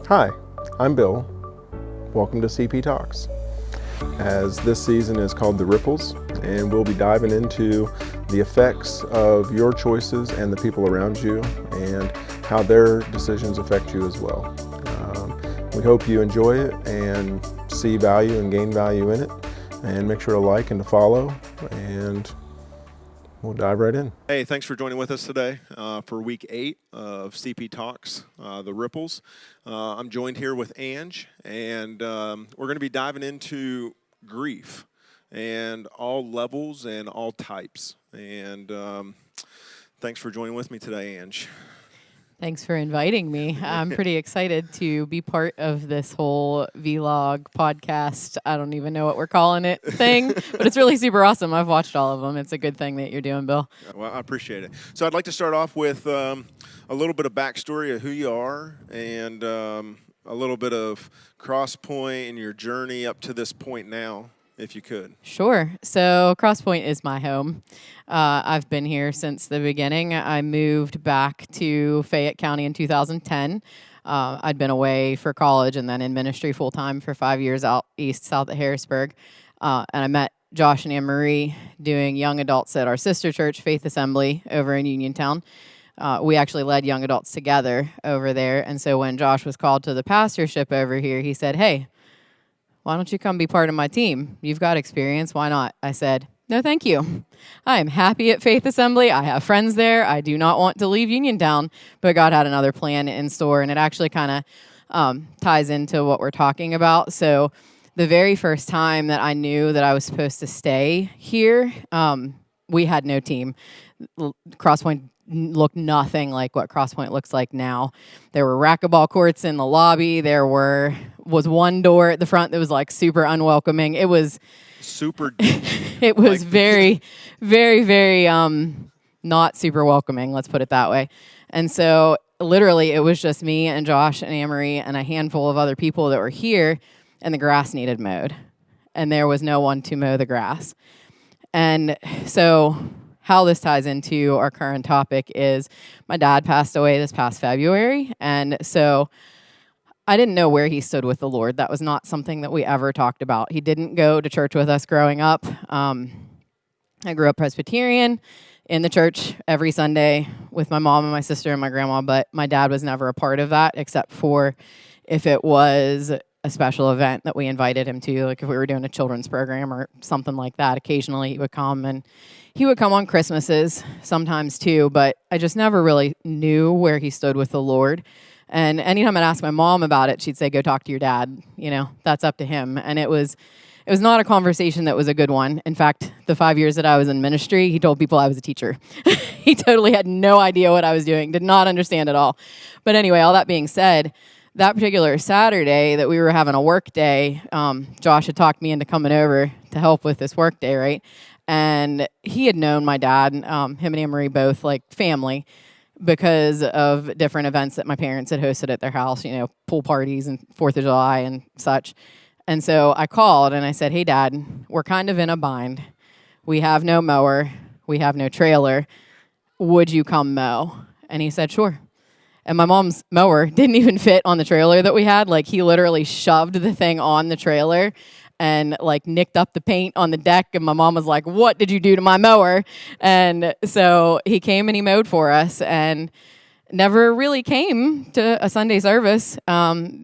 Hi, I'm Bill. Welcome to CP Talks. As this season is called The Ripples, and we'll be diving into the effects of your choices and the people around you and how their decisions affect you as well. We hope you enjoy it and see value and gain value in it, and make sure to like and to follow, and we'll dive right in. Hey, thanks for joining with us today for week 8 of CP Talks, The Ripples. I'm joined here with Ange, and we're going to be diving into grief and all levels and all types. And thanks for joining with me today, Ange. Thanks for inviting me. I'm pretty excited to be part of this whole vlog podcast. I don't even know what we're calling it thing, but it's really super awesome. I've watched all of them. It's a good thing that you're doing, Bill. Well, I appreciate it. So I'd like to start off with a little bit of backstory of who you are and a little bit of Crosspoint and your journey up to this point now, if you could. Sure. So Crosspoint is my home. I've been here since the beginning. I moved back to Fayette County in 2010. I'd been away for college and then in ministry full-time for 5 years out east, south of Harrisburg. And I met Josh and Anne Marie doing young adults at our sister church, Faith Assembly, over in Uniontown. We actually led young adults together over there. And so when Josh was called to the pastorship over here, he said, "Hey, why don't you come be part of my team? You've got experience. Why not?" I said, "No, thank you. I am happy at Faith Assembly. I have friends there. I do not want to leave Uniontown." But God had another plan in store, and it actually kind of ties into what we're talking about. So the very first time that I knew that I was supposed to stay here, we had no team. Crosspoint looked nothing like what Crosspoint looks like now. There were racquetball courts in the lobby. There was one door at the front that was like super unwelcoming. It was super. it was very, very, very not super welcoming. Let's put it that way. And so literally, it was just me and Josh and Anne Marie and a handful of other people that were here, and the grass needed mowed, and there was no one to mow the grass. And so how this ties into our current topic is my dad passed away this past February, and so I didn't know where he stood with the Lord. That was not something that we ever talked about. He didn't go to church with us growing up. I grew up Presbyterian in the church every Sunday with my mom and my sister and my grandma, but my dad was never a part of that except for if it was a special event that we invited him to, like if we were doing a children's program or something like that. Occasionally he would come, and he would come on Christmases sometimes too, but I just never really knew where he stood with the Lord. And anytime I'd ask my mom about it, she'd say, "Go talk to your dad. You know, that's up to him." And it was not a conversation that was a good one. In fact, the 5 years that I was in ministry, he told people I was a teacher. He totally had no idea what I was doing, did not understand at all. But anyway, all that being said, that particular Saturday that we were having a work day, Josh had talked me into coming over to help with this work day, right? And he had known my dad, him and Anne Marie both, like family, because of different events that my parents had hosted at their house, you know, pool parties and 4th of July and such. And so I called and I said, "Hey, Dad, we're kind of in a bind. We have no mower. We have no trailer. Would you come mow?" And he said, "Sure." And my mom's mower didn't even fit on the trailer that we had. Like, he literally shoved the thing on the trailer and like nicked up the paint on the deck. And my mom was like, "What did you do to my mower?" And so he came and he mowed for us and never really came to a Sunday service.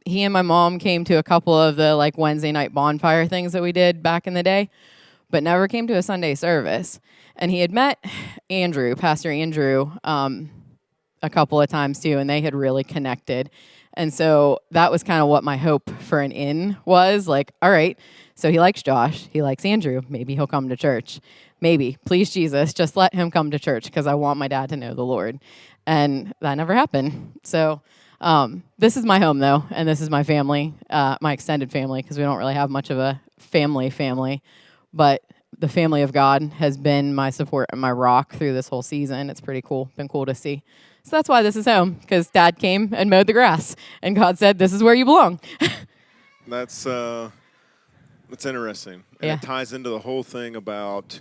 He and my mom came to a couple of the like Wednesday night bonfire things that we did back in the day, but never came to a Sunday service. And he had met Andrew, Pastor Andrew, a couple of times too, and they had really connected. And so that was kind of what my hope for an in was. Like, all right, so he likes Josh, he likes Andrew, maybe he'll come to church. Maybe, please Jesus, just let him come to church because I want my dad to know the Lord. And that never happened. So this is my home though, and this is my family, my extended family, because we don't really have much of a family, but the family of God has been my support and my rock through this whole season. It's pretty cool, been cool to see. So that's why this is home, because Dad came and mowed the grass, and God said, "This is where you belong." That's interesting. And Yeah. It ties into the whole thing about,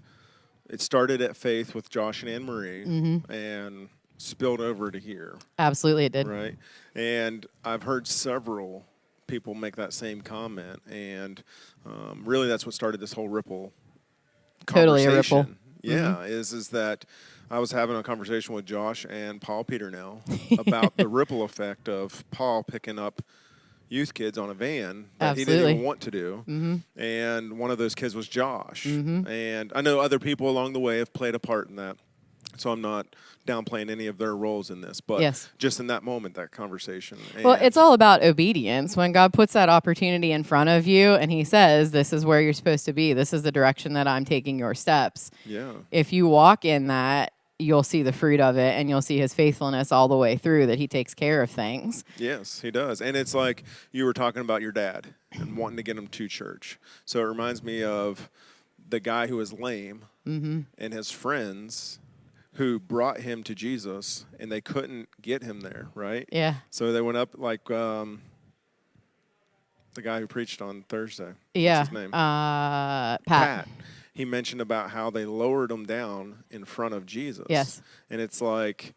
it started at Faith with Josh and Anne Marie, and spilled over to here. Absolutely, it did. Right. And I've heard several people make that same comment. And really that's what started this whole ripple Totally conversation. a ripple. Yeah, is that I was having a conversation with Josh and Paul Peter now about the ripple effect of Paul picking up youth kids on a van that he didn't even want to do. And one of those kids was Josh. And I know other people along the way have played a part in that. So I'm not downplaying any of their roles in this, but just in that moment, that conversation. Well, it's all about obedience. When God puts that opportunity in front of you and he says, this is where you're supposed to be, this is the direction that I'm taking your steps. Yeah. If you walk in that, you'll see the fruit of it and you'll see his faithfulness all the way through, that he takes care of things. Yes, he does. And it's like you were talking about your dad and wanting to get him to church. So it reminds me of the guy who was lame and his friends who brought him to Jesus, and they couldn't get him there, right? Yeah. So they went up like the guy who preached on Thursday. Yeah. What's his name? Pat. He mentioned about how they lowered him down in front of Jesus. Yes. And it's like,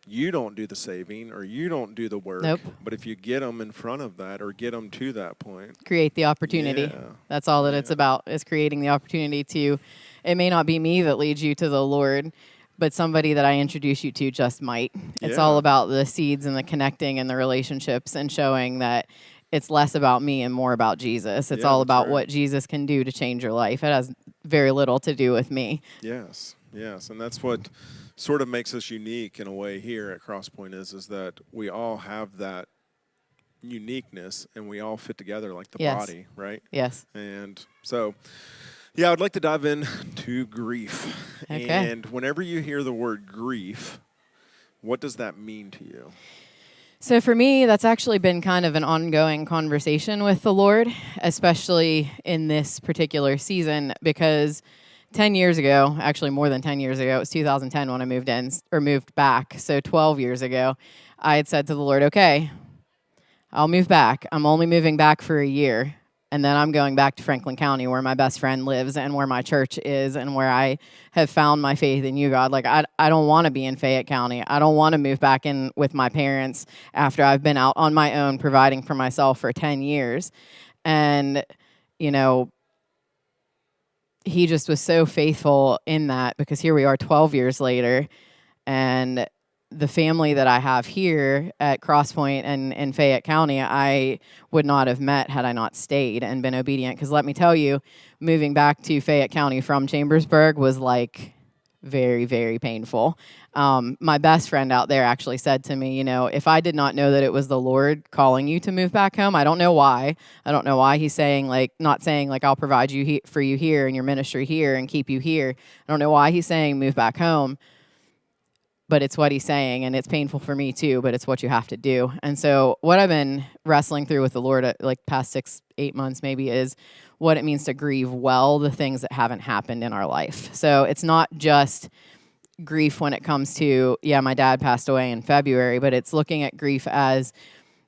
you don't do the saving or you don't do the work. But if you get them in front of that or get them to that point. Create the opportunity. Yeah. That's all that it's about, is creating the opportunity to, it may not be me that leads you to the Lord, but somebody that I introduce you to just might. It's all about the seeds and the connecting and the relationships and showing that it's less about me and more about Jesus. It's all about what Jesus can do to change your life. It has very little to do with me. Yes, yes. And that's what sort of makes us unique in a way here at Crosspoint is that we all have that uniqueness and we all fit together like the body, right? Yes. And so... yeah, I'd like to dive into grief. Okay. And whenever you hear the word grief, what does that mean to you? So for me, that's actually been kind of an ongoing conversation with the Lord, especially in this particular season, because 10 years ago, actually more than 10 years ago, it was 2010 when I moved back. So 12 years ago, I had said to the Lord, okay, I'll move back. I'm only moving back for a year. And then I'm going back to Franklin County where my best friend lives and where my church is and where I have found my faith in you, God. Like, I don't want to be in Fayette County. I don't want to move back in with my parents after I've been out on my own providing for myself for 10 years. And, you know, he just was so faithful in that, because here we are 12 years later, and the family that I have here at Crosspoint and in Fayette County, I would not have met had I not stayed and been obedient. Because let me tell you, moving back to Fayette County from Chambersburg was like very, very painful. My best friend out there actually said to me, you know, if I did not know that it was the Lord calling you to move back home, I don't know why. I don't know why he's saying, like, not saying like, I'll provide you for you here and your ministry here and keep you here. I don't know why he's saying move back home. But it's what he's saying, and it's painful for me too, but it's what you have to do. And so what I've been wrestling through with the Lord like past 6-8 months maybe is what it means to grieve well the things that haven't happened in our life. So it's not just grief when it comes to, my dad passed away in February, but it's looking at grief as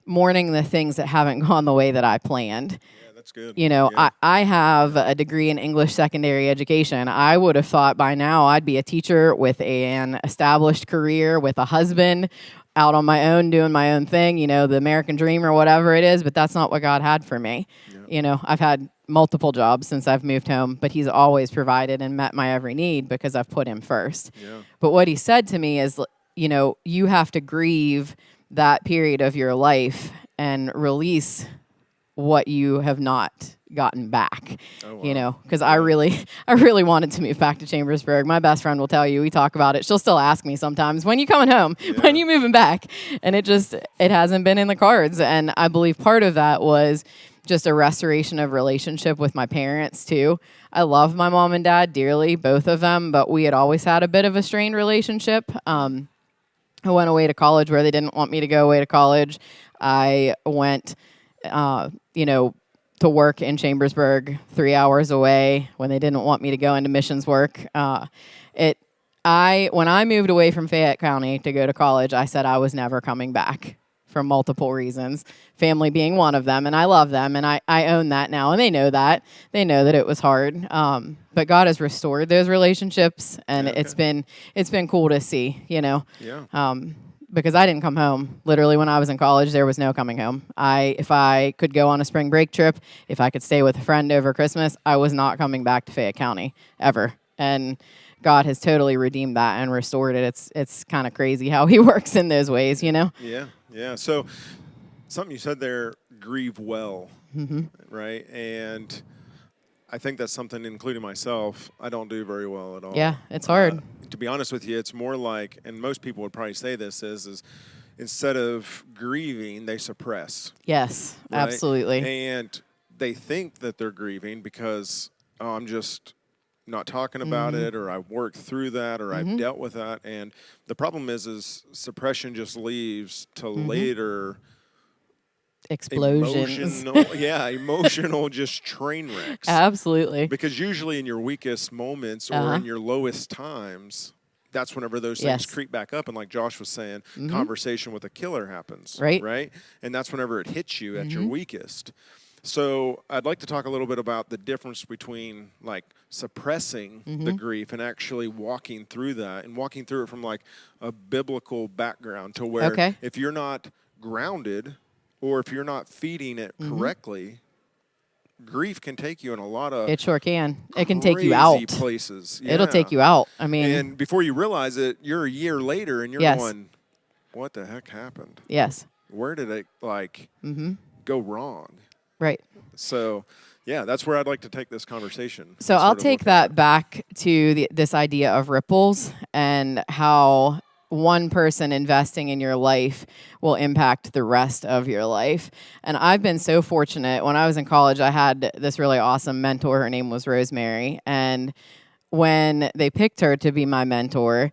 mourning the things that haven't gone the way that I planned. That's good. You know, I have a degree in English secondary education. I would have thought by now I'd be a teacher with an established career, with a husband, out on my own, doing my own thing, you know, the American dream or whatever it is, but that's not what God had for me. Yeah. You know, I've had multiple jobs since I've moved home, but he's always provided and met my every need because I've put him first. Yeah. But what he said to me is, you know, you have to grieve that period of your life and release what you have not gotten back. Oh, wow. You know, because I really wanted to move back to Chambersburg. My best friend will tell you, we talk about it. She'll still ask me sometimes, when you coming home? Yeah. When you moving back? And it hasn't been in the cards. And I believe part of that was just a restoration of relationship with my parents too. I love my mom and dad dearly, both of them, but we had always had a bit of a strained relationship. I went away to college where they didn't want me to go away to college. I went to work in Chambersburg 3 hours away when they didn't want me to go into missions work. When I moved away from Fayette County to go to college, I said I was never coming back for multiple reasons, family being one of them. And I love them, and I own that now, and they know that. They know that it was hard. But God has restored those relationships, and it's been cool to see, Yeah. because I didn't come home. Literally, when I was in college, there was no coming home. If I could go on a spring break trip, if I could stay with a friend over Christmas, I was not coming back to Fayette County ever. And God has totally redeemed that and restored it. It's kind of crazy how He works in those ways, Yeah. Yeah. So something you said there, grieve well, right? And I think that's something, including myself, I don't do very well at all. Yeah, it's hard. To be honest with you, it's more like, and most people would probably say this, is instead of grieving, they suppress. Yes, right? absolutely. And they think that they're grieving because, I'm just not talking about it, or I've worked through that, or I've dealt with that. And the problem is suppression just leaves to later Explosions. emotional just train wrecks. Absolutely. Because usually in your weakest moments or in your lowest times, that's whenever those things creep back up. And like Josh was saying, conversation with a killer happens. Right? And that's whenever it hits you at your weakest. So I'd like to talk a little bit about the difference between like suppressing the grief and actually walking through that, and walking through it from like a biblical background to where if you're not grounded, or if you're not feeding it correctly, grief can take you in a lot of it sure can. It can take you out places. Yeah. It'll take you out. I mean, and before you realize it, you're a year later, and you're going, "What the heck happened? Yes. Where did it go wrong?" Right. So, yeah, that's where I'd like to take this conversation. So I'll take that back to this idea of ripples and how one person investing in your life will impact the rest of your life. And I've been so fortunate. When I was in college, I had this really awesome mentor. Her name was Rosemary. And when they picked her to be my mentor,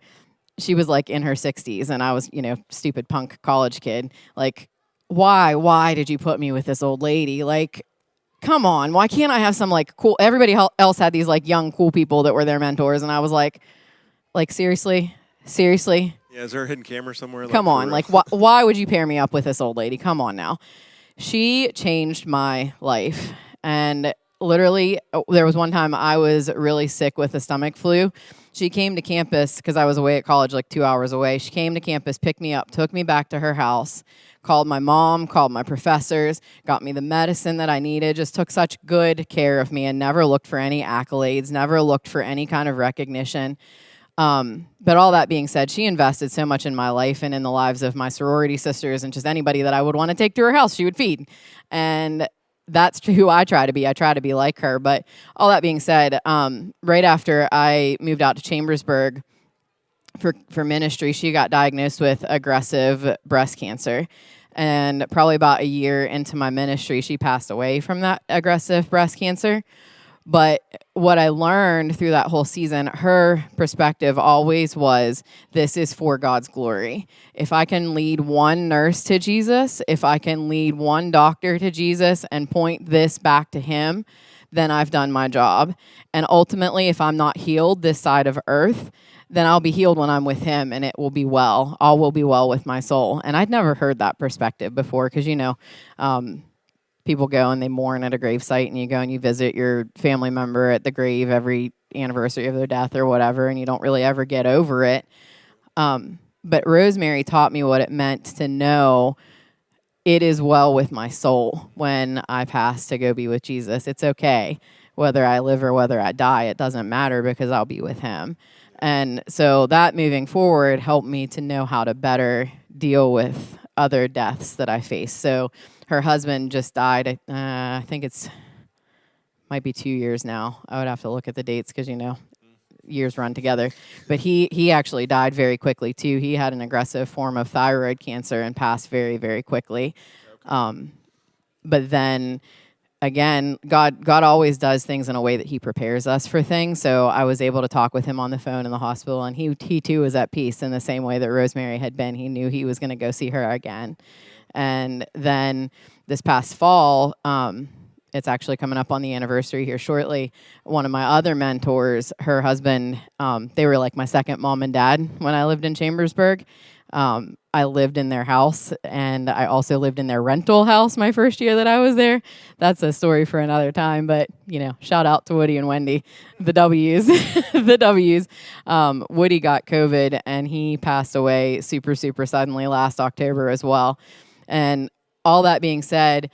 she was like in her 60s, and I was, stupid punk college kid. Like, why did you put me with this old lady? Like, come on, why can't I have some like cool, everybody else had these like young cool people that were their mentors, and I was like seriously? Yeah, is there a hidden camera somewhere? Come on, like why would you pair me up with this old lady? Come on now. She changed my life, and literally there was one time I was really sick with a stomach flu. She came to campus because I was away at college, like 2 hours away. She came to campus, picked me up, took me back to her house, called my mom, called my professors, got me the medicine that I needed, just took such good care of me, and never looked for any accolades, never looked for any kind of recognition. But all that being said, she invested so much in my life and in the lives of my sorority sisters, and just anybody that I would want to take to her house, she would feed. And that's who I try to be. I try to be like her. But all that being said, right after I moved out to Chambersburg for ministry, she got diagnosed with aggressive breast cancer. And probably about a year into my ministry, she passed away from that aggressive breast cancer. But what I learned through that whole season, her perspective always was, this is for God's glory. If I can lead one nurse to Jesus, if I can lead one doctor to Jesus and point this back to Him, then I've done my job. And ultimately, if I'm not healed this side of earth, then I'll be healed when I'm with Him, and it will be well. All will be well with my soul. And I'd never heard that perspective before, because, people go and they mourn at a gravesite, and you go and you visit your family member at the grave every anniversary of their death or whatever, and you don't really ever get over it. But Rosemary taught me what it meant to know it is well with my soul when I pass to go be with Jesus. It's okay. Whether I live or whether I die, it doesn't matter, because I'll be with Him. And so that moving forward helped me to know how to better deal with other deaths that I face. So her husband just died. I think might be 2 years now. I would have to look at the dates because, years run together. But he actually died very quickly, too. He had an aggressive form of thyroid cancer and passed very, very quickly. But then, again, God always does things in a way that He prepares us for things. So I was able to talk with him on the phone in the hospital, and he too was at peace in the same way that Rosemary had been. He knew he was going to go see her again. And then this past fall, it's actually coming up on the anniversary here shortly, one of my other mentors, her husband, they were like my second mom and dad when I lived in Chambersburg. I lived in their house, and I also lived in their rental house my first year that I was there. That's a story for another time, but, shout out to Woody and Wendy, the W's. The W's. Woody got COVID, and he passed away super, super suddenly last October as well. And all that being said,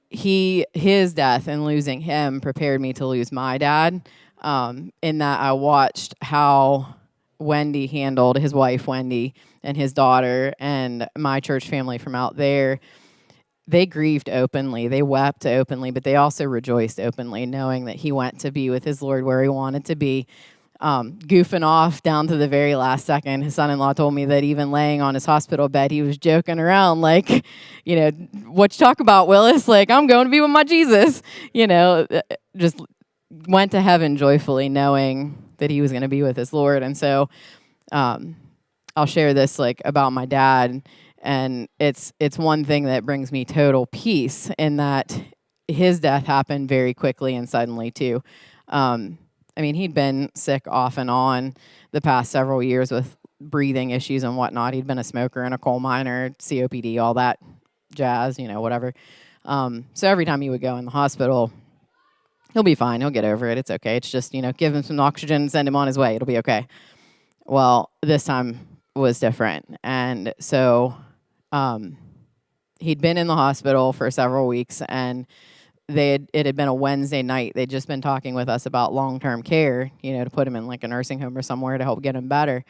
his death and losing him prepared me to lose my dad, in that I watched how Wendy handled his wife, Wendy, and his daughter, and my church family from out there. They grieved openly. They wept openly, but they also rejoiced openly, knowing that he went to be with his Lord where he wanted to be. Goofing off down to the very last second. His son-in-law told me that even laying on his hospital bed, he was joking around like, what you talk about, Willis? Like, I'm going to be with my Jesus. Just went to heaven joyfully, knowing that he was going to be with his Lord. And so I'll share this about my dad, and it's one thing that brings me total peace in that his death happened very quickly and suddenly too. He'd been sick off and on the past several years with breathing issues and whatnot. He'd been a smoker and a coal miner, COPD, all that jazz, whatever. So every time he would go in the hospital, he'll be fine. He'll get over it. It's okay. It's just, give him some oxygen, send him on his way. It'll be okay. Well, this time was different. And so he'd been in the hospital for several weeks, and it had been a Wednesday night. They'd just been talking with us about long-term care, to put him in a nursing home or somewhere to help get him better.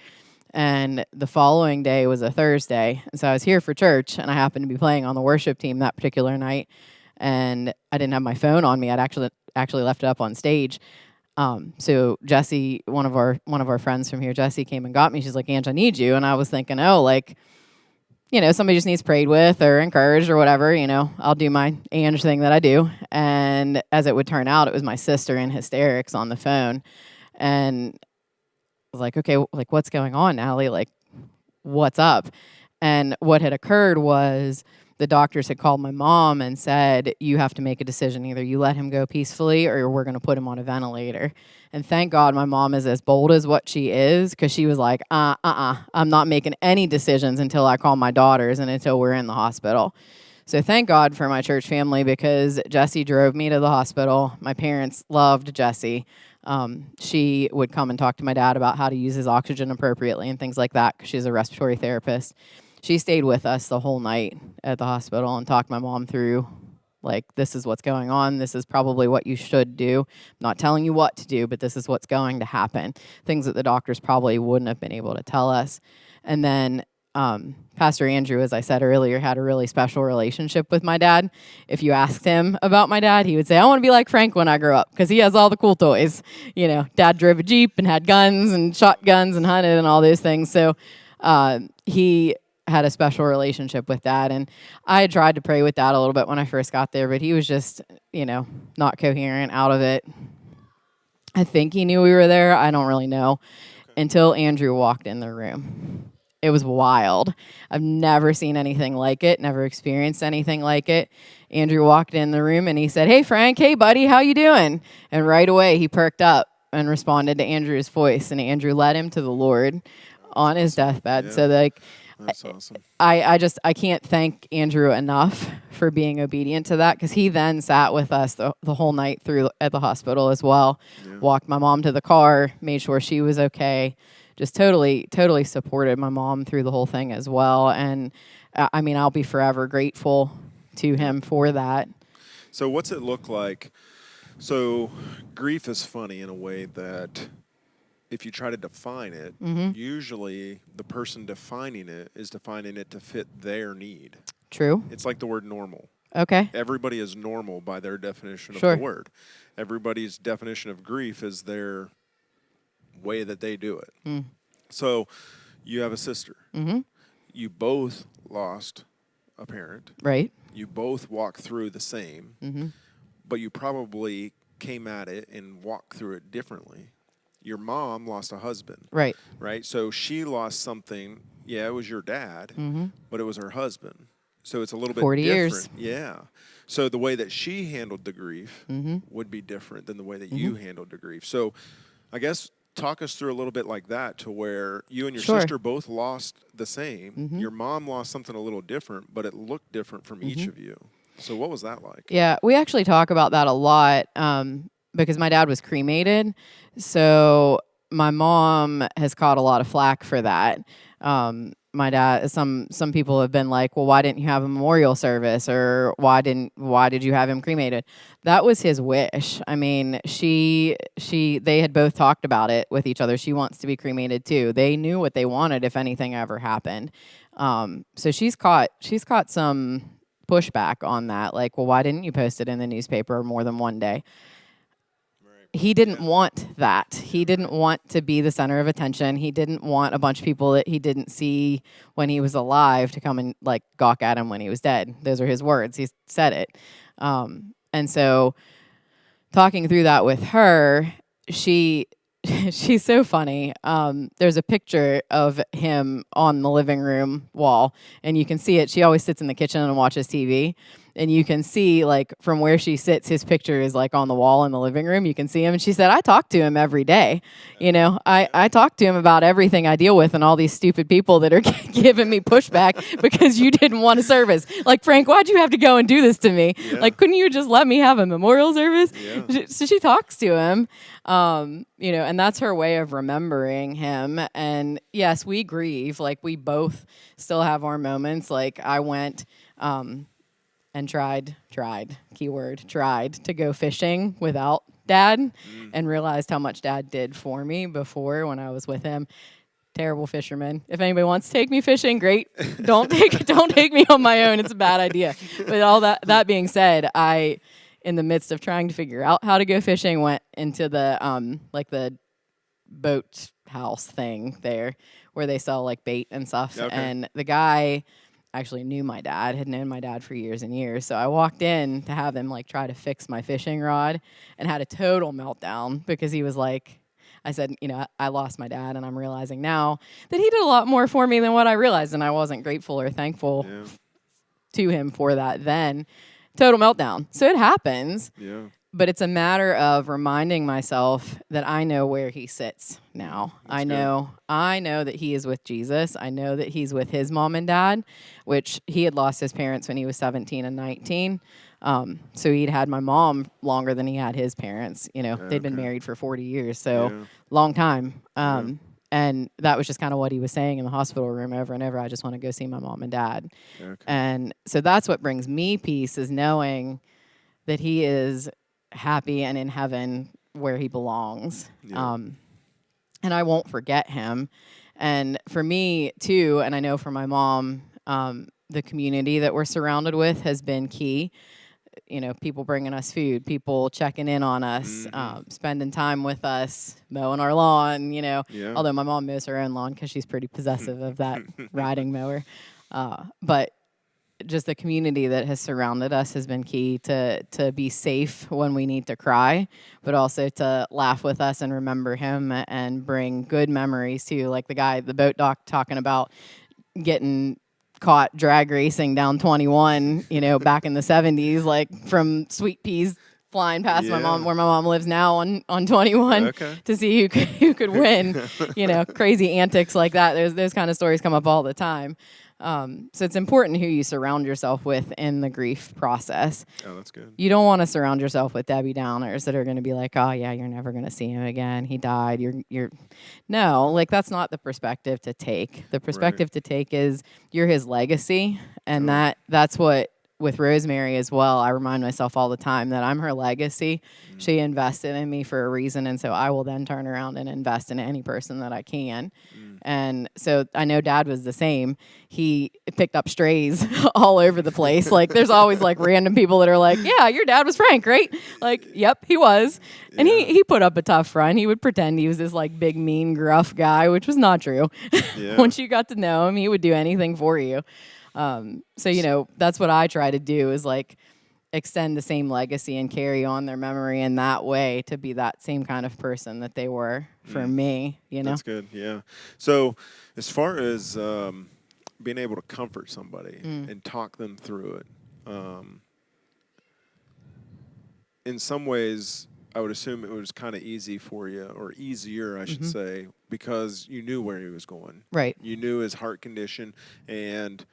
And the following day was a Thursday. And so I was here for church, and I happened to be playing on the worship team that particular night. And I didn't have my phone on me. I'd actually left it up on stage. So Jessie, one of our friends from here, Jessie, came and got me. She's like, "Ange, I need you." And I was thinking, somebody just needs prayed with or encouraged or whatever, I'll do my Ange thing that I do. And as it would turn out, it was my sister in hysterics on the phone. And I was like, okay, what's going on, Allie? What's up? And what had occurred was the doctors had called my mom and said, you have to make a decision. Either you let him go peacefully or we're going to put him on a ventilator. And thank God my mom is as bold as what she is, because she was like, I'm not making any decisions until I call my daughters and until we're in the hospital. So thank God for my church family, because Jessie drove me to the hospital. My parents loved Jessie. She would come and talk to my dad about how to use his oxygen appropriately and things like that, because she's a respiratory therapist. She stayed with us the whole night at the hospital and talked my mom through, this is what's going on. This is probably what you should do. I'm not telling you what to do, but this is what's going to happen. Things that the doctors probably wouldn't have been able to tell us. And then Pastor Andrew, as I said earlier, had a really special relationship with my dad. If you asked him about my dad, he would say, I want to be like Frank when I grow up, because he has all the cool toys. Dad drove a Jeep and had guns and shotguns and hunted and all those things. So he had a special relationship with Dad, and I had tried to pray with Dad a little bit when I first got there, but he was just, not coherent, out of it. I think he knew we were there. I don't really know. Until Andrew walked in the room. It was wild. I've never seen anything like it, never experienced anything like it. Andrew walked in the room and he said, "Hey, Frank, hey, buddy, how you doing?" And right away he perked up and responded to Andrew's voice, and Andrew led him to the Lord on his deathbed. Yeah. So that's awesome. I can't thank Andrew enough for being obedient to that, because he then sat with us the whole night through at the hospital as well. Yeah. Walked my mom to the car, made sure she was okay. Just totally supported my mom through the whole thing as well. And I'll be forever grateful to him for that. So what's it look like? So grief is funny in a way that if you try to define it, usually the person defining it is defining it to fit their need. True. It's like the word normal. Okay. Everybody is normal by their definition of the word. Everybody's definition of grief is their way that they do it. Mm. So you have a sister. Mm-hmm. You both lost a parent. Right. You both walked through the same, but you probably came at it and walked through it differently. Your mom lost a husband. Right. Right? So she lost something. Yeah, it was your dad, but it was her husband. So it's a little bit 40 different. years. Yeah. So the way that she handled the grief would be different than the way that you handled the grief. So I guess talk us through a little bit like that, to where you and your Sure. sister both lost the same. Your mom lost something a little different, but it looked different from each of you. So what was that like? Yeah, we actually talk about that a lot because my dad was cremated. So my mom has caught a lot of flack for that. My dad, some people have been like, well, why didn't you have a memorial service, or why did you have him cremated? That was his wish. I mean, they had both talked about it with each other. She wants to be cremated too. They knew what they wanted if anything ever happened. So she's caught some pushback on that. Like, well, why didn't you post it in the newspaper more than one day? He didn't want that. He didn't want to be the center of attention. He didn't want a bunch of people that he didn't see when he was alive to come and like gawk at him when he was dead. Those are his words. He said it. And so talking through that with her, she's so funny. There's a picture of him on the living room wall, and you can see it. She always sits in the kitchen and watches TV. And you can see, like, from where she sits, his picture is, like, on the wall in the living room. You can see him. And she said, I talk to him every day. You know, I talk to him about everything I deal with and all these stupid people that are giving me pushback because you didn't want a service. Like, Frank, why'd you have to go and do this to me? Yeah. Like, couldn't you just let me have a memorial service? Yeah. So she talks to him, you know, and that's her way of remembering him. And, yes, we grieve. Like, we both still have our moments. Like, I went... and tried to go fishing without Dad and realized how much Dad did for me before when I was with him. Terrible fisherman. If anybody wants to take me fishing, great. Don't take me on my own. It's a bad idea. But all that being said, I, in the midst of trying to figure out how to go fishing, went into the like the boat house thing there where they sell like bait and stuff. Okay. And the guy actually knew my dad, had known my dad for years and years. So I walked in to have him like try to fix my fishing rod and had a total meltdown because he was like, I said, you know, I lost my dad and I'm realizing now that he did a lot more for me than what I realized, and I wasn't grateful or thankful to him for that then. Total meltdown. So it happens. Yeah. But it's a matter of reminding myself that I know where he sits now. I know that he is with Jesus. I know that he's with his mom and dad, which he had lost his parents when he was 17 and 19. So he'd had my mom longer than he had his parents. You know, they'd been married for 40 years, so long time. And that was just kind of what he was saying in the hospital room over and over. I just want to go see my mom and dad. Okay. And so that's what brings me peace, is knowing that he is happy and in heaven where he belongs. And I won't forget him. And for me too, and I know for my mom, the community that we're surrounded with has been key. You know, people bringing us food, people checking in on us, spending time with us, mowing our lawn, you know. Although my mom mows her own lawn because she's pretty possessive of that riding mower. But just the community that has surrounded us has been key to be safe when we need to cry, but also to laugh with us and remember him and bring good memories too. Like the guy at the boat dock talking about getting caught drag racing down 21, you know, back in the 70s, like from Sweet Peas flying past my mom, where my mom lives now on 21 to see who could win, you know, crazy antics like that. Those kind of stories come up all the time. So it's important who you surround yourself with in the grief process. Oh, that's good. You don't want to surround yourself with Debbie Downers that are going to be like, oh yeah, you're never going to see him again. He died. No, like that's not the perspective to take. The perspective to take is you're his legacy. And that's what, with Rosemary as well, I remind myself all the time that I'm her legacy. She invested in me for a reason, and so I will then turn around and invest in any person that I can. And so I know Dad was the same. He picked up strays all over the place. Like there's always like random people that are like, yeah, your dad was Frank, right? Like, yep, he was. And he put up a tough front. He would pretend he was this like big, mean, gruff guy, which was not true. Once you got to know him, he would do anything for you. So, you know, that's what I try to do, is like extend the same legacy and carry on their memory in that way, to be that same kind of person that they were for me, you know? That's good, yeah. So as far as being able to comfort somebody and talk them through it, in some ways I would assume it was kind of easy for you, or easier, I should say, because you knew where he was going. Right. You knew his heart condition, and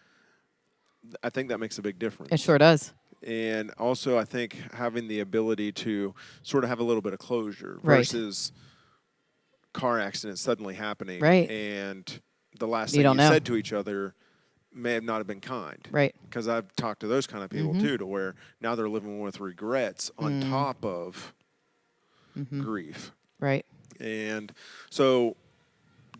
I think that makes a big difference. It sure does. And also, I think having the ability to sort of have a little bit of closure Right. versus car accident suddenly happening, Right. and the last You thing don't you know. said to each other may have not have been kind. Right. Because I've talked to those kind of people too, to where now they're living with regrets on top of grief. Right. And so,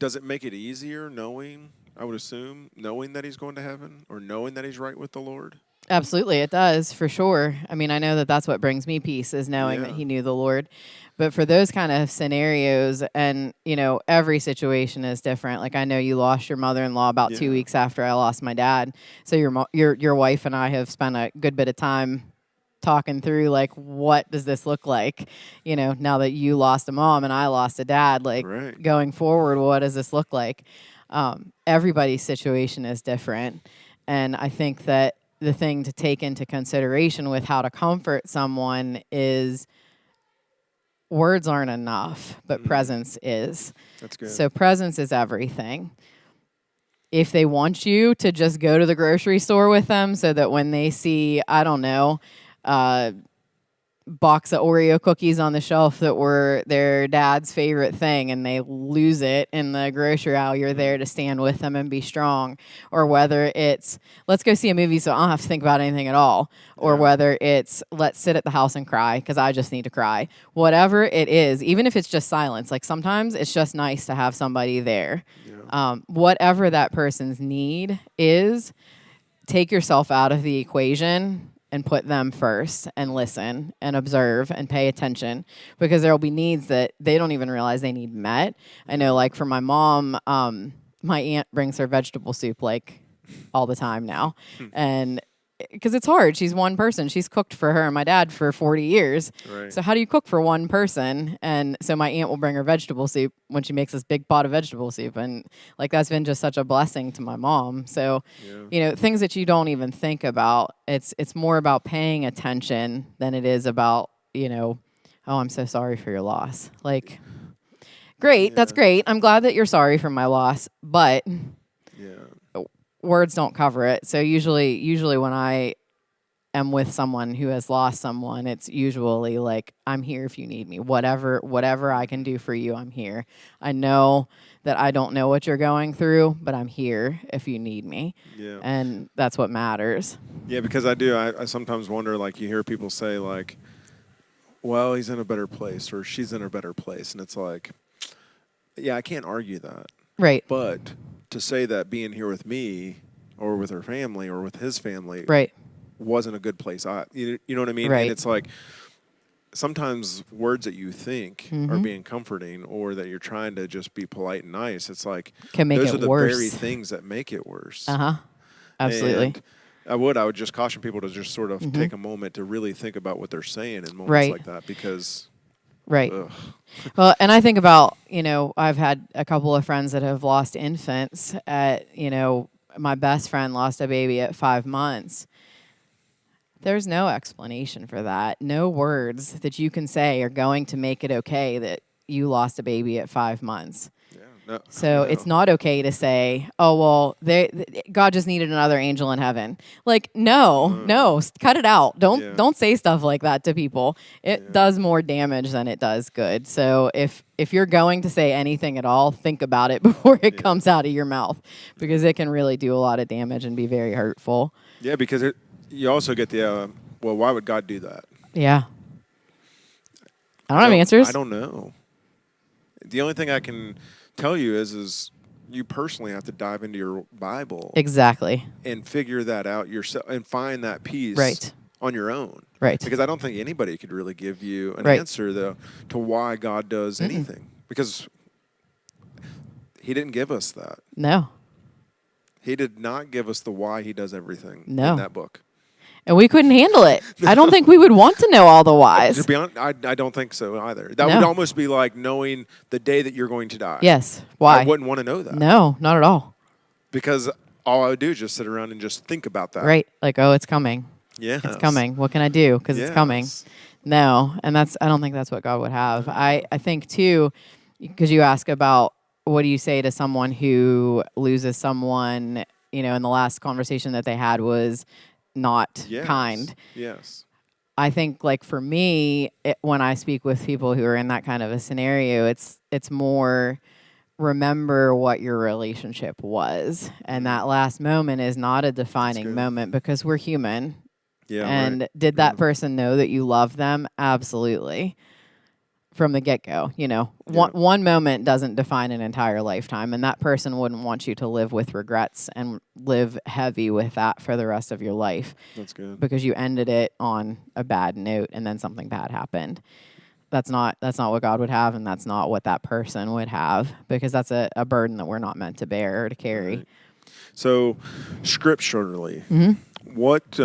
does it make it easier knowing, I would assume, knowing that he's going to heaven or knowing that he's right with the Lord? Absolutely, it does, for sure. I mean, I know that that's what brings me peace, is knowing that Yeah. he knew the Lord. But for those kind of scenarios, and, you know, every situation is different. Like, I know you lost your mother-in-law about 2 Yeah. weeks after I lost my dad. So your wife and I have spent a good bit of time talking through, like, what does this look like? You know, now that you lost a mom and I lost a dad, like, Right. going forward, what does this look like? Everybody's situation is different. And I think that the thing to take into consideration with how to comfort someone is words aren't enough, but presence is. That's good. So presence is everything. If they want you to just go to the grocery store with them so that when they see, I don't know, box of Oreo cookies on the shelf that were their dad's favorite thing and they lose it in the grocery aisle, you're there to stand with them and be strong. Or whether it's, let's go see a movie so I don't have to think about anything at all. Or whether it's, let's sit at the house and cry because I just need to cry. Whatever it is, even if it's just silence, like sometimes it's just nice to have somebody there. Whatever that person's need is, take yourself out of the equation and put them first and listen and observe and pay attention, because there will be needs that they don't even realize they need met. I know, like for my mom, my aunt brings her vegetable soup like all the time now. And because it's hard. She's one person. She's cooked for her and my dad for 40 years. Right. So how do you cook for one person? And so my aunt will bring her vegetable soup when she makes this big pot of vegetable soup. And like, that's been just such a blessing to my mom. So, you know, things that you don't even think about, it's more about paying attention than it is about, you know, oh, I'm so sorry for your loss. Like, great. That's great. I'm glad that you're sorry for my loss, but words don't cover it. So usually when I am with someone who has lost someone, it's usually like, I'm here if you need me. Whatever I can do for you, I'm here. I know that I don't know what you're going through, but I'm here if you need me. Yeah. And that's what matters. Yeah, because I sometimes wonder, like, you hear people say, like, well, he's in a better place or she's in a better place. And it's like, yeah, I can't argue that. Right. But to say that being here with me or with her family or with his family Right. wasn't a good place, you know what I mean? Right. And it's like, sometimes words that you think are being comforting or that you're trying to just be polite and nice, it's like, Can make those it are the worse. very things that make it worse. Absolutely. And I would just caution people to just sort of take a moment to really think about what they're saying in moments Right. like that, because Right. ugh. Well, and I think about, you know, I've had a couple of friends that have lost infants at, you know, my best friend lost a baby at 5 months. There's no explanation for that. No words that you can say are going to make it okay that you lost a baby at 5 months. No, So it's not okay to say, oh, well, God just needed another angel in heaven. Like, no, cut it out. Don't say stuff like that to people. It does more damage than it does good. So if you're going to say anything at all, think about it before it comes out of your mouth, because it can really do a lot of damage and be very hurtful. Yeah, because you also get the, well, why would God do that? Yeah. I don't have answers. I don't know. The only thing I can tell you is you personally have to dive into your Bible. Exactly. And figure that out yourself and find that peace on your own. Right. Because I don't think anybody could really give you an Right. answer to why God does anything. Because he didn't give us that. No. He did not give us the why he does everything in that book. And we couldn't handle it. I don't think we would want to know all the whys. To be honest, I don't think so either. That would almost be like knowing the day that you're going to die. Yes. Why? I wouldn't want to know that. No, not at all. Because all I would do is just sit around and just think about that. Right. Like, oh, it's coming. Yeah. It's coming. What can I do? Because it's coming. No, and I don't think that's what God would have. I think too, because you ask about what do you say to someone who loses someone, and the last conversation that they had was not kind. Yes. I think, like, for me, when I speak with people who are in that kind of a scenario, it's more remember what your relationship was. And that last moment is not a defining moment because we're human. Yeah. And Right. did that person know that you love them? Absolutely. From the get-go, one moment doesn't define an entire lifetime, and that person wouldn't want you to live with regrets and live heavy with that for the rest of your life. That's good. Because you ended it on a bad note and then something bad happened. That's not what God would have, and that's not what that person would have, because that's a burden that we're not meant to bear or to carry. Right. So, scripturally, what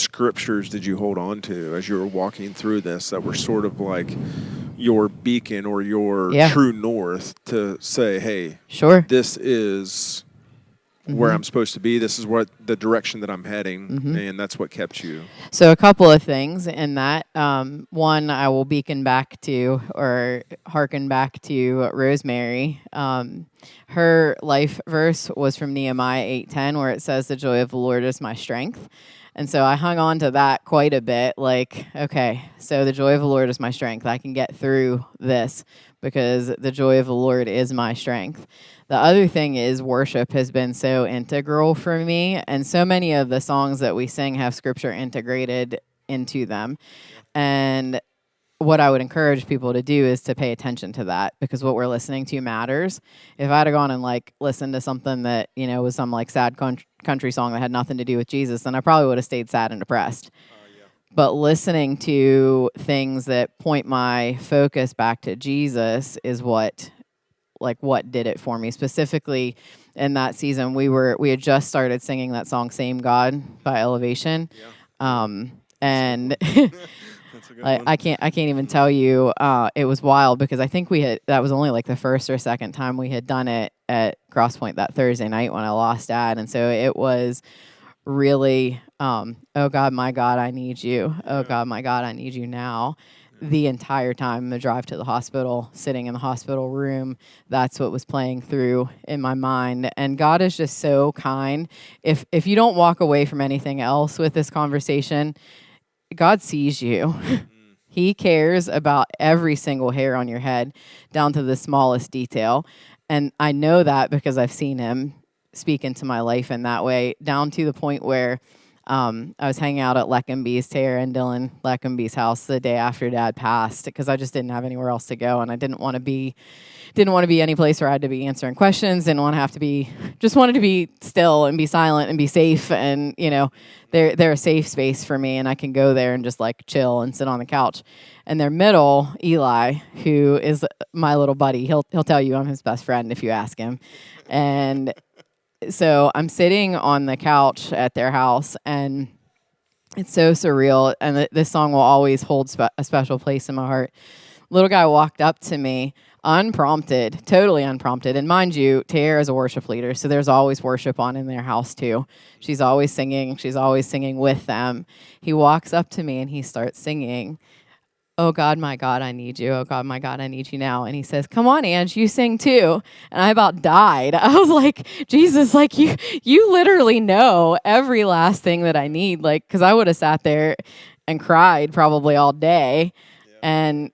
scriptures did you hold on to as you were walking through this that were sort of like your beacon or your true north to say, hey, sure, this is where I'm supposed to be. This is what the direction that I'm heading, and that's what kept you. So a couple of things in that. One, I will beacon back to or hearken back to Rosemary. Her life verse was from Nehemiah 8:10, where it says, "The joy of the Lord is my strength." And so I hung on to that quite a bit. Like, okay, so the joy of the Lord is my strength. I can get through this because the joy of the Lord is my strength. The other thing is worship has been so integral for me, and so many of the songs that we sing have scripture integrated into them. And what I would encourage people to do is to pay attention to that, because what we're listening to matters. If I'd have gone and listened to something that, was some sad country song that had nothing to do with Jesus, then I probably would have stayed sad and depressed. But listening to things that point my focus back to Jesus is what did it for me. Specifically in that season, we had just started singing that song "Same God" by Elevation. And I can't even tell you. It was wild because I think that was only the first or second time we had done it at Crosspoint that Thursday night when I lost Dad, and so it was really, oh God, my God, I need you. Oh God, my God, I need you now. The entire time, the drive to the hospital, sitting in the hospital room, that's what was playing through in my mind. And God is just so kind. If you don't walk away from anything else with this conversation, God sees you. He cares about every single hair on your head, down to the smallest detail. And I know that because I've seen him speak into my life in that way, down to the point where I was hanging out at Leckenby's, Tara and Dylan Leckenby's house the day after Dad passed, because I just didn't have anywhere else to go, and I didn't want to be any place where I had to be answering questions. Didn't want to have to be, just wanted to be still and be silent and be safe. And they're a safe space for me, and I can go there and just chill and sit on the couch. And their middle, Eli, who is my little buddy, he'll tell you I'm his best friend if you ask him. And so I'm sitting on the couch at their house, and it's so surreal. And this song will always hold a special place in my heart. Little guy walked up to me, unprompted, totally unprompted. And mind you, Tara is a worship leader, so there's always worship on in their house too. She's always singing with them. He walks up to me and he starts singing, "Oh God, my God, I need you. Oh God, my God, I need you now." And he says, "Come on, Ange, you sing too." And I about died. I was like, Jesus, you literally know every last thing that I need. Because I would have sat there and cried probably all day. Yeah. And,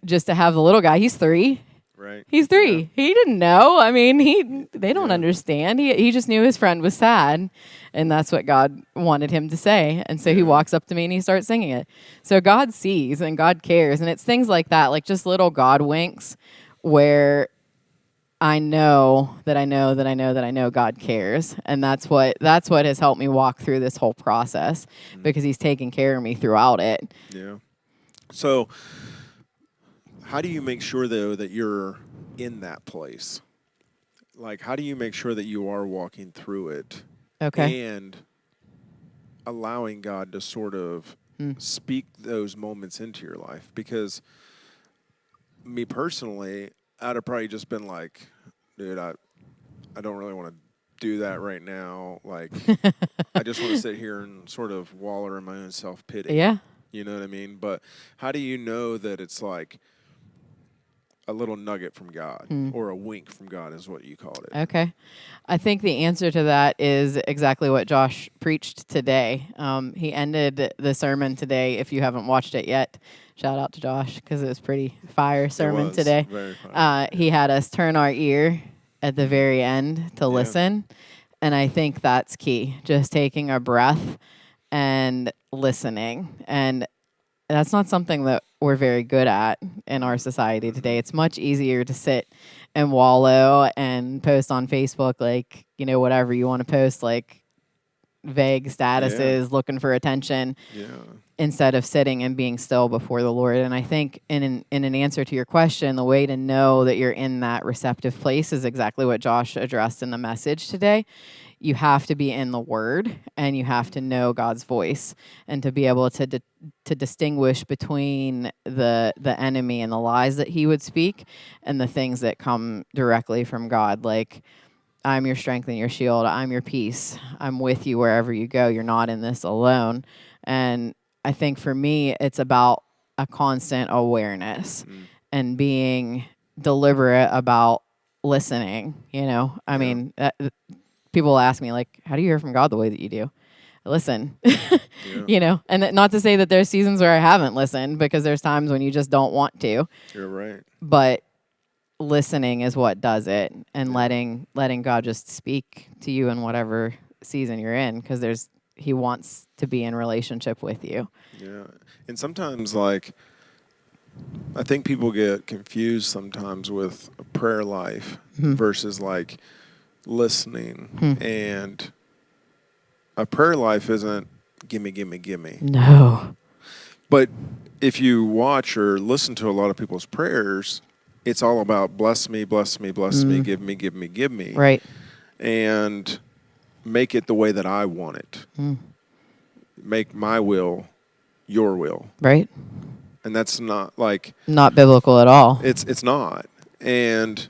just to have the little guy, he's 3. Right. He's 3. Yeah. He didn't know. I mean, they don't understand. He just knew his friend was sad, and that's what God wanted him to say. And so he walks up to me and he starts singing it. So God sees and God cares, and it's things like that, just little God winks, where I know God cares, and that's what has helped me walk through this whole process, because He's taking care of me throughout it. Yeah. So, how do you make sure, though, that you're in that place? How do you make sure that you are walking through it? Okay. And allowing God to sort of speak those moments into your life? Because me personally, I'd have probably just been like, dude, I don't really want to do that right now. I just want to sit here and sort of wallow in my own self-pity. Yeah. You know what I mean? But how do you know that it's like a little nugget from God or a wink from God is what you called it? Okay. I think the answer to that is exactly what Josh preached today. He ended the sermon today. If you haven't watched it yet, shout out to Josh because it was pretty fire sermon today. Very fire. He had us turn our ear at the very end to listen. And I think that's key, just taking a breath and listening. And that's not something that we're very good at in our society today. It's much easier to sit and wallow and post on Facebook, like, whatever you want to post, like vague statuses, looking for attention, instead of sitting and being still before the Lord. And I think in an answer to your question, the way to know that you're in that receptive place is exactly what Josh addressed in the message today. You have to be in the Word, and you have to know God's voice, and to be able to distinguish between the enemy and the lies that he would speak, and the things that come directly from God. Like, I'm your strength and your shield. I'm your peace. I'm with you wherever you go. You're not in this alone. And I think for me, it's about a constant awareness and being deliberate about listening. I mean, people ask me, like, how do you hear from God the way that you do? Listen, and not to say that there's seasons where I haven't listened, because there's times when you just don't want to. You're right. But listening is what does it, and letting God just speak to you in whatever season you're in, because he wants to be in relationship with you. Yeah. And sometimes, like, I think people get confused sometimes with a prayer life versus like listening. And a prayer life isn't gimme, gimme, gimme. No. But if you watch or listen to a lot of people's prayers, it's all about bless me, bless me, bless me, give me, give me, give me. Right. And make it the way that I want it. Make my will your will. Right. And that's not like... not biblical at all. It's not. And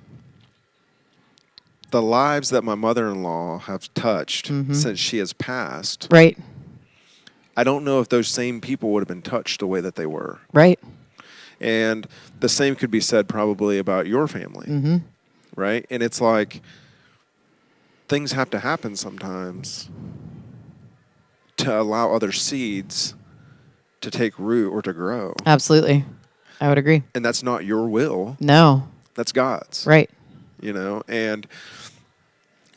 the lives that my mother-in-law have touched since she has passed... right. I don't know if those same people would have been touched the way that they were. Right. And the same could be said probably about your family. Right? And it's like, things have to happen sometimes to allow other seeds to take root or to grow. Absolutely. I would agree. And that's not your will. No. That's God's. Right. And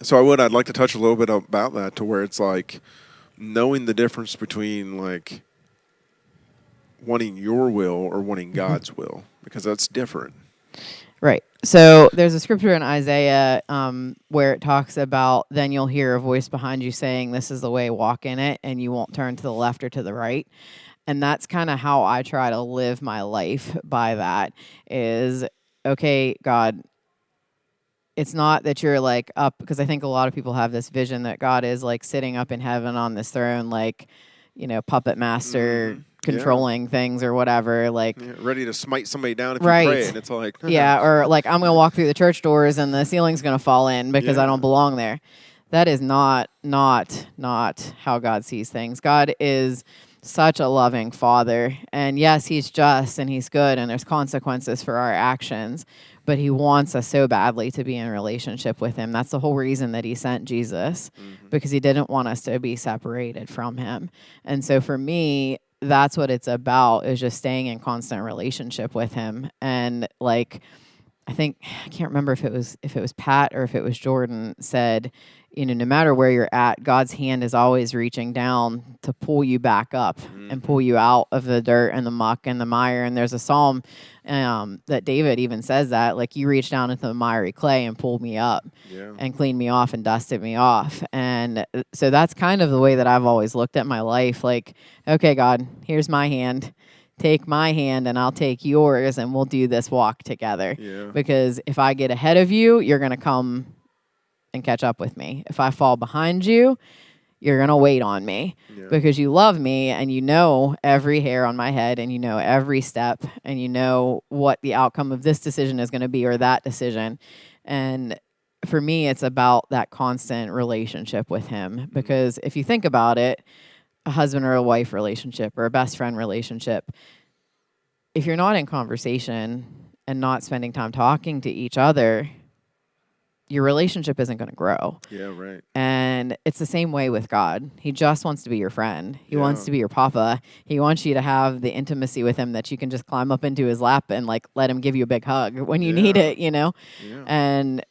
so I'd like to touch a little bit about that, to where it's like knowing the difference between like wanting your will or wanting God's will, because that's different. Right. So there's a scripture in Isaiah where it talks about, then you'll hear a voice behind you saying, this is the way, walk in it, and you won't turn to the left or to the right. And that's kind of how I try to live my life by that is, okay, God, it's not that you're like up, because I think a lot of people have this vision that God is like sitting up in heaven on this throne, like, puppet master, controlling things or whatever, like ready to smite somebody down if you pray, and it's like or like, I'm gonna walk through the church doors and the ceiling's gonna fall in because I don't belong there. That is not how God sees things. God is such a loving Father, and yes, he's just and he's good, and there's consequences for our actions, but he wants us so badly to be in relationship with him. That's the whole reason that he sent Jesus, because he didn't want us to be separated from him. And so for me, that's what it's about, is just staying in constant relationship with him. And like, I can't remember if it was Pat or if it was Jordan said, no matter where you're at, God's hand is always reaching down to pull you back up and pull you out of the dirt and the muck and the mire. And there's a psalm that David even says that, like, you reached down into the miry clay and pulled me up and cleaned me off and dusted me off. And so that's kind of the way that I've always looked at my life. Like, okay, God, here's my hand. Take my hand and I'll take yours, and we'll do this walk together. Because if I get ahead of you, you're going to come and catch up with me. If I fall behind you, you're going to wait on me because you love me, and you know every hair on my head, and you know every step, and you know what the outcome of this decision is going to be, or that decision. And for me, it's about that constant relationship with him, because if you think about it, a husband or a wife relationship or a best friend relationship, if you're not in conversation and not spending time talking to each other, your relationship isn't going to grow. Yeah, right. And it's the same way with God. He just wants to be your friend. He wants Yeah. to be your papa. He wants you to have the intimacy with him that you can just climb up into his lap and like let him give you a big hug when you need Yeah. it, you know? Yeah. And